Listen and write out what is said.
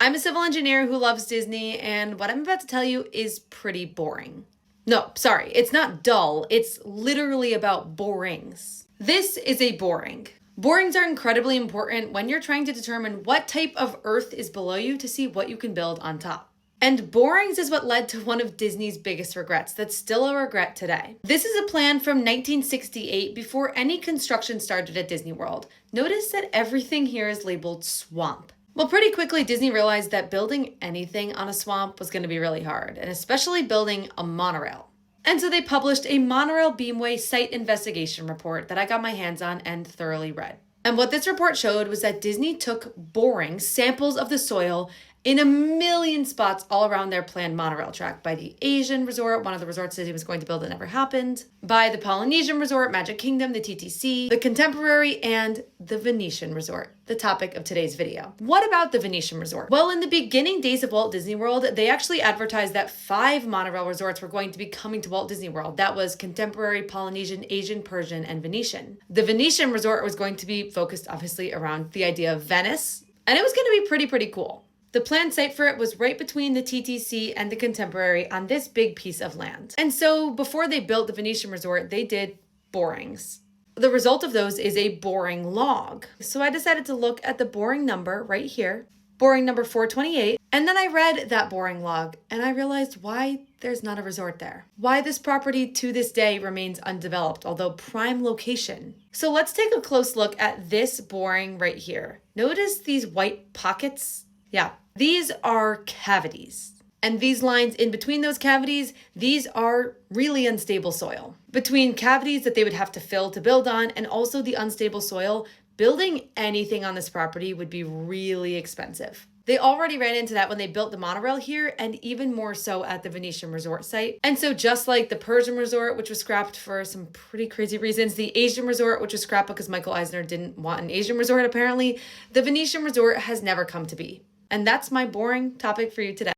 I'm a civil engineer who loves Disney, and what I'm about to tell you is pretty boring. No, sorry, it's not dull, it's literally about borings. This is a boring. Borings are incredibly important when you're trying to determine what type of earth is below you to see what you can build on top. And borings is what led to one of Disney's biggest regrets that's still a regret today. This is a plan from 1968 before any construction started at Disney World. Notice that everything here is labeled swamp. Well, pretty quickly, Disney realized that building anything on a swamp was going to be really hard, and especially building a monorail. And so they published a monorail beamway site investigation report that I got my hands on and thoroughly read. And what this report showed was that Disney took boring samples of the soil in a million spots all around their planned monorail track. By the Asian resort, one of the resorts Disney was going to build that never happened. By the Polynesian resort, Magic Kingdom, the TTC, the Contemporary, and the Venetian resort, the topic of today's video. What about the Venetian resort? Well, in the beginning days of Walt Disney World, they actually advertised that 5 monorail resorts were going to be coming to Walt Disney World. That was Contemporary, Polynesian, Asian, Persian, and Venetian. The Venetian resort was going to be focused obviously around the idea of Venice, and it was going to be pretty cool. The planned site for it was right between the TTC and the Contemporary on this big piece of land. And so before they built the Venetian resort, they did borings. The result of those is a boring log. So I decided to look at the boring number right here, boring number 428. And then I read that boring log and I realized why there's not a resort there. Why this property to this day remains undeveloped, although prime location. So let's take a close look at this boring right here. Notice these white pockets? Yeah, these are cavities. And these lines in between those cavities, these are really unstable soil. Between cavities that they would have to fill to build on and also the unstable soil, building anything on this property would be really expensive. They already ran into that when they built the monorail here, and even more so at the Venetian resort site. And so just like the Persian resort, which was scrapped for some pretty crazy reasons, the Asian resort, which was scrapped because Michael Eisner didn't want an Asian resort apparently, the Venetian resort has never come to be. And that's my boring topic for you today.